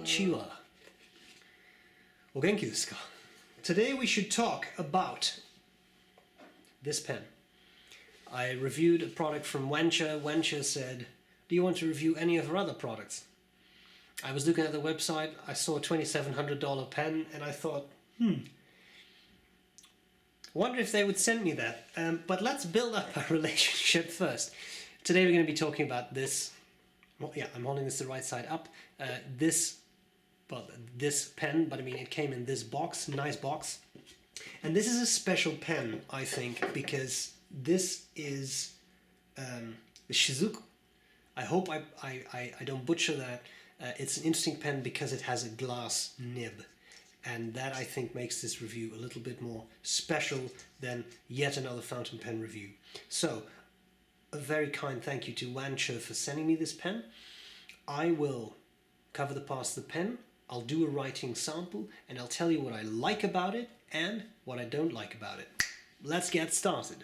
Konnichiwa. O genki desu ka? Today we should talk about this pen. I reviewed a product from Wancher. Wancher said, do you want to review any of our other products? I was looking at the website, I saw a $2,700 pen and I thought, wonder if they would send me that. But let's build up a relationship first. Today we're going to be talking about this. Well, yeah, I'm holding this the right side up. This pen, but I mean it came in this box, nice box. And this is a special pen, I think, because this is the Shizuku. I hope I don't butcher that. It's an interesting pen because it has a glass nib. And that, I think, makes this review a little bit more special than yet another fountain pen review. So, a very kind thank you to Wancher for sending me this pen. I will cover the parts of the pen, I'll do a writing sample, and I'll tell you what I like about it and what I don't like about it. Let's get started.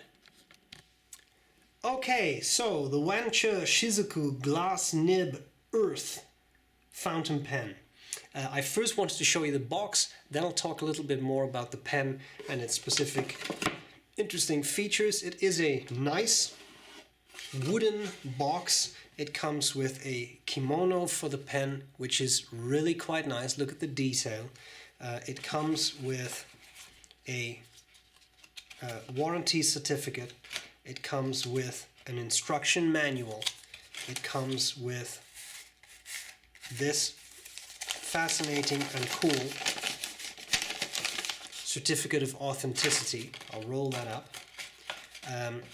Okay, so the Wancher Shizuku Glass Nib Earth fountain pen. I first wanted to show you the box, then I'll talk a little bit more about the pen and its specific interesting features. It is a nice wooden box. It comes with a kimono for the pen, which is really quite nice. Look at the detail. It comes with a warranty certificate. It comes with an instruction manual. It comes with this fascinating and cool certificate of authenticity. I'll roll that up.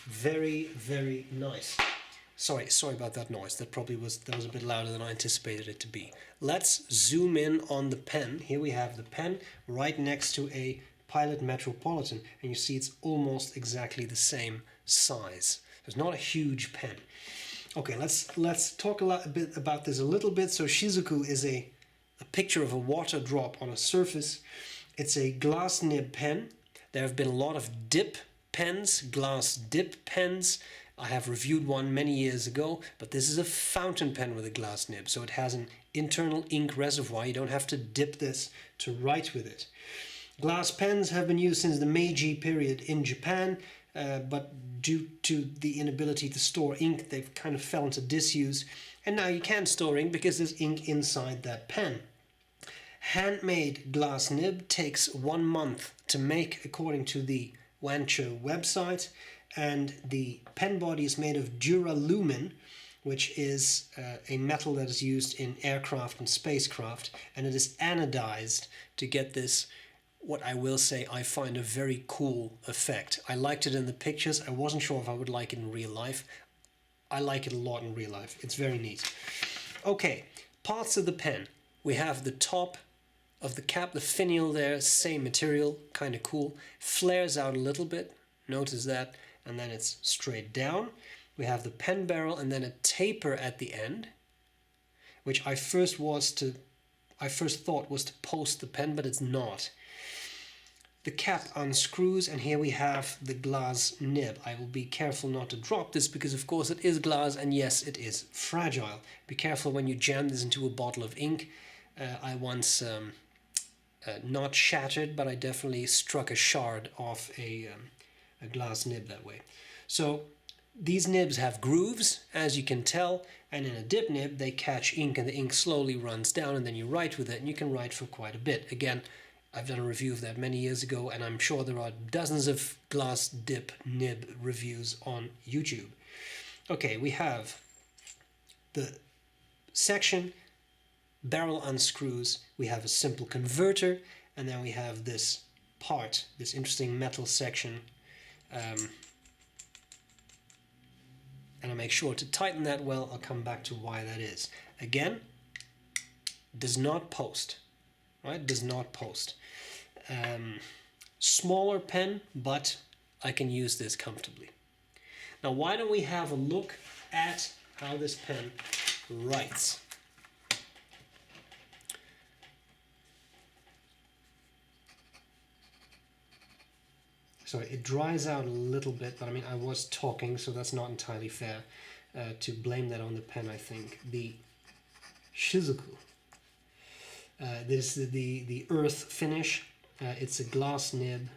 Very, very nice. Sorry about that noise. That was a bit louder than I anticipated it to be. Let's zoom in on the pen. Here we have the pen right next to a Pilot Metropolitan, and you see it's almost exactly the same size. It's not a huge pen. Okay, let's talk a bit about this a little bit. So Shizuku is a picture of a water drop on a surface. It's a glass nib pen. There have been a lot of dip pens, glass dip pens. I have reviewed one many years ago, but this is a fountain pen with a glass nib, so it has an internal ink reservoir. You don't have to dip this to write with it. Glass pens have been used since the Meiji period in Japan, but due to the inability to store ink, they've kind of fell into disuse, and now you can store ink because there's ink inside that pen. Handmade glass nib takes 1 month to make, according to the Wancher website, and the pen body is made of duralumin, which is a metal that is used in aircraft and spacecraft, and it is anodized to get this, what I will say, I find a very cool effect. I liked it in the pictures. I wasn't sure if I would like it in real life. I like it a lot in real life. It's very neat. Okay, parts of the pen. We have the top of the cap, the finial there, same material, kind of cool. Flares out a little bit, notice that, and then it's straight down. We have the pen barrel and then a taper at the end, which I first thought was to post the pen, but it's not. The cap unscrews, and here we have the glass nib. I will be careful not to drop this because of course it is glass, and yes, it is fragile. Be careful when you jam this into a bottle of ink. I once not shattered, but I definitely struck a shard off a glass nib that way. So these nibs have grooves, as you can tell, and in a dip nib they catch ink and the ink slowly runs down, and then you write with it, and you can write for quite a bit. Again, I've done a review of that many years ago, and I'm sure there are dozens of glass dip nib reviews on YouTube. Okay, we have the section, barrel unscrews, we have a simple converter, and then we have this part, this interesting metal section, and I'll make sure to tighten that well. I'll come back to why that is. Again, does not post, right? Does not post. Smaller pen, but I can use this comfortably. Now, why don't we have a look at how this pen writes? Sorry, it dries out a little bit, but I mean, I was talking, so that's not entirely fair to blame that on the pen, I think. The Shizuku. This is the earth finish. It's a glass nib,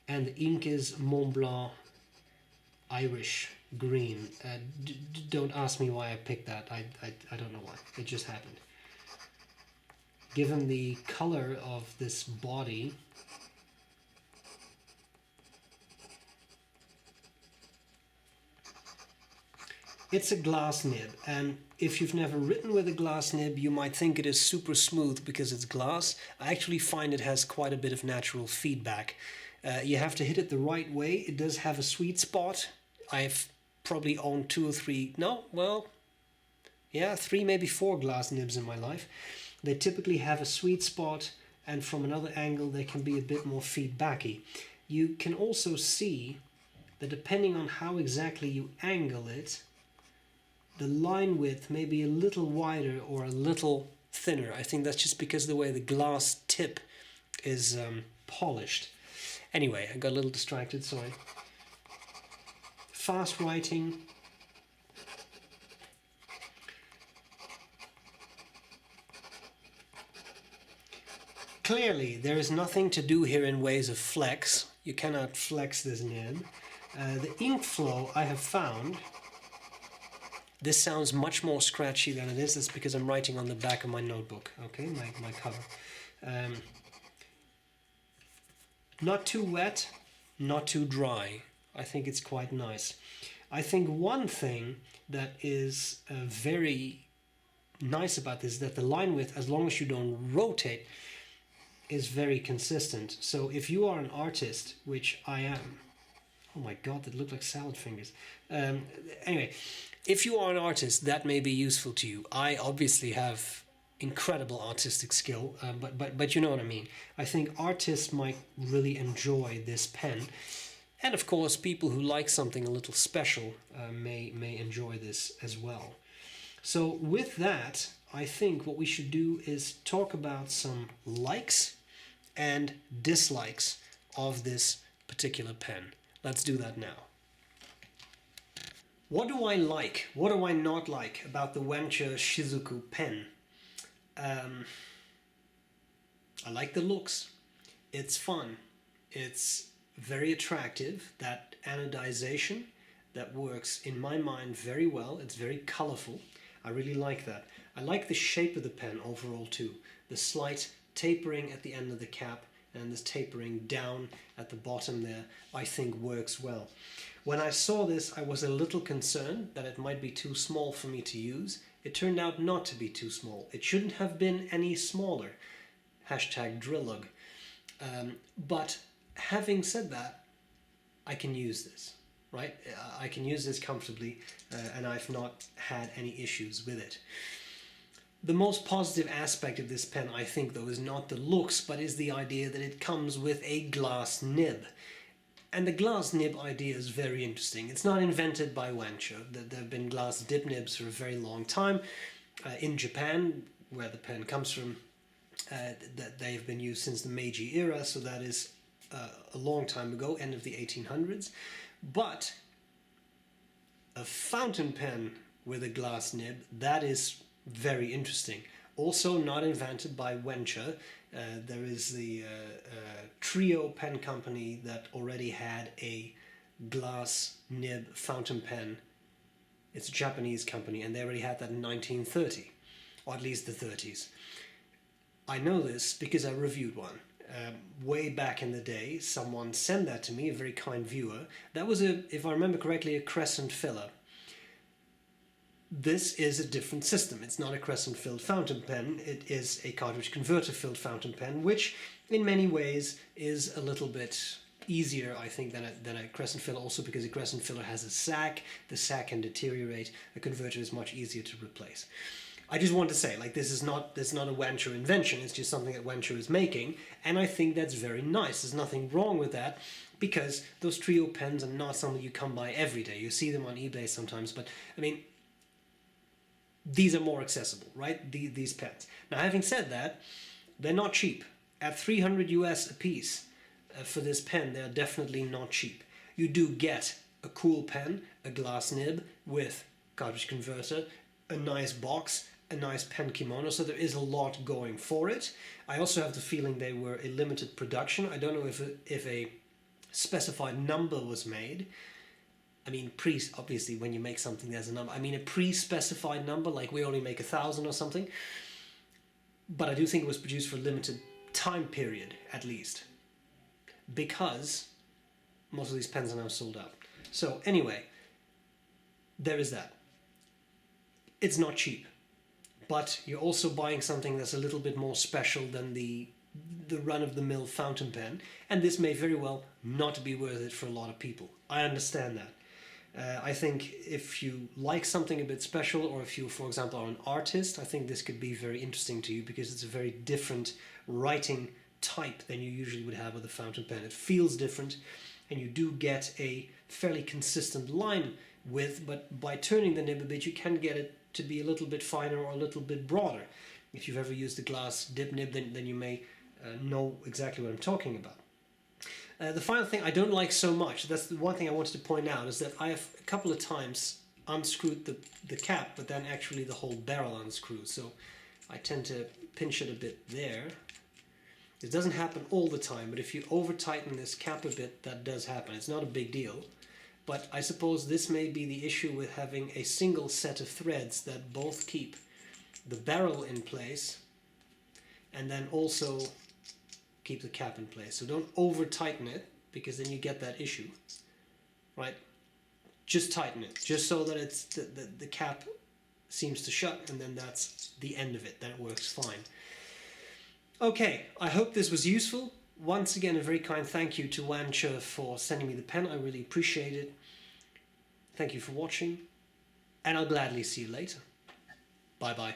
and the ink is Mont Blanc Irish green. Don't ask me why I picked that. I don't know why. It just happened. Given the color of this body, it's a glass nib, and if you've never written with a glass nib, you might think it is super smooth because it's glass. I actually find it has quite a bit of natural feedback. You have to hit it the right way. It does have a sweet spot. I've probably owned 2 or 3, no, well, yeah, 3, maybe 4 glass nibs in my life. They typically have a sweet spot, and from another angle they can be a bit more feedbacky. You can also see that depending on how exactly you angle it, the line width may be a little wider or a little thinner. I think that's just because of the way the glass tip is polished. Anyway, I got a little distracted, sorry. Fast writing. Clearly, there is nothing to do here in ways of flex. You cannot flex this nib. The ink flow I have found, this sounds much more scratchy than it is. That's because I'm writing on the back of my notebook, okay, my cover. Not too wet, not too dry. I think it's quite nice. I think one thing that is very nice about this is that the line width, as long as you don't rotate, is very consistent. So if you are an artist, which I am, oh my god, that look like salad fingers. Anyway, if you are an artist, that may be useful to you. I obviously have incredible artistic skill, but you know what I mean. I think artists might really enjoy this pen, and of course people who like something a little special may enjoy this as well. So with that, I think what we should do is talk about some likes and dislikes of this particular pen. Let's do that now. What do I like? What do I not like about the Wancher Shizuku pen? I like the looks. It's fun. It's very attractive. That anodization, that works in my mind very well. It's very colorful. I really like that. I like the shape of the pen overall too. The slight tapering at the end of the cap and this tapering down at the bottom there, I think works well. When I saw this, I was a little concerned that it might be too small for me to use. It turned out not to be too small. It shouldn't have been any smaller. Hashtag Drillug. But having said that, I can use this, right? I can use this comfortably, and I've not had any issues with it. The most positive aspect of this pen, I think, though, is not the looks, but is the idea that it comes with a glass nib. And the glass nib idea is very interesting. It's not invented by Wancher. There have been glass dip nibs for a very long time. In Japan, where the pen comes from, that they've been used since the Meiji era, so that is a long time ago, end of the 1800s. But a fountain pen with a glass nib, that is very interesting. Also not invented by Wancher. There is the Trio pen company that already had a glass nib fountain pen. It's a Japanese company, and they already had that in 1930, or at least the 30s. I know this because I reviewed one. Way back in the day, someone sent that to me, a very kind viewer. That was, if I remember correctly, a crescent filler. This is a different system. It's not a crescent-filled fountain pen. It is a cartridge-converter-filled fountain pen, which in many ways is a little bit easier, I think, than a crescent filler, also because a crescent filler has a sac. The sac can deteriorate. A converter is much easier to replace. I just want to say, like, this is not a Wancher invention. It's just something that Wancher is making, and I think that's very nice. There's nothing wrong with that, because those Trio pens are not something you come by every day. You see them on eBay sometimes, but I mean, these are more accessible, right? These pens. Now, having said that, they're not cheap. At 300 US a piece for this pen, they're definitely not cheap. You do get a cool pen, a glass nib with cartridge converter, a nice box, a nice pen kimono, so there is a lot going for it. I also have the feeling they were a limited production. I don't know if a specified number was made. I mean, obviously when you make something there's a number. I mean a pre-specified number, like we only make 1,000 or something. But I do think it was produced for a limited time period, at least. Because most of these pens are now sold out. So anyway, there is that. It's not cheap. But you're also buying something that's a little bit more special than the run-of-the-mill fountain pen, and this may very well not be worth it for a lot of people. I understand that. I think if you like something a bit special, or if you, for example, are an artist, I think this could be very interesting to you because it's a very different writing type than you usually would have with a fountain pen. It feels different, and you do get a fairly consistent line width, but by turning the nib a bit, you can get it to be a little bit finer or a little bit broader. If you've ever used a glass dip nib, then you may know exactly what I'm talking about. The final thing I don't like so much, that's the one thing I wanted to point out, is that I have a couple of times unscrewed the cap, but then actually the whole barrel unscrews. So I tend to pinch it a bit there. It doesn't happen all the time, but if you over tighten this cap a bit, that does happen. It's not a big deal. But I suppose this may be the issue with having a single set of threads that both keep the barrel in place and then also keep the cap in place. So don't over tighten it, because then you get that issue, right? Just tighten it, just so that it's the cap seems to shut, and then that's the end of it. Then it works fine. Okay, I hope this was useful. Once again, a very kind thank you to Wancher for sending me the pen. I really appreciate it. Thank you for watching, and I'll gladly see you later. Bye bye.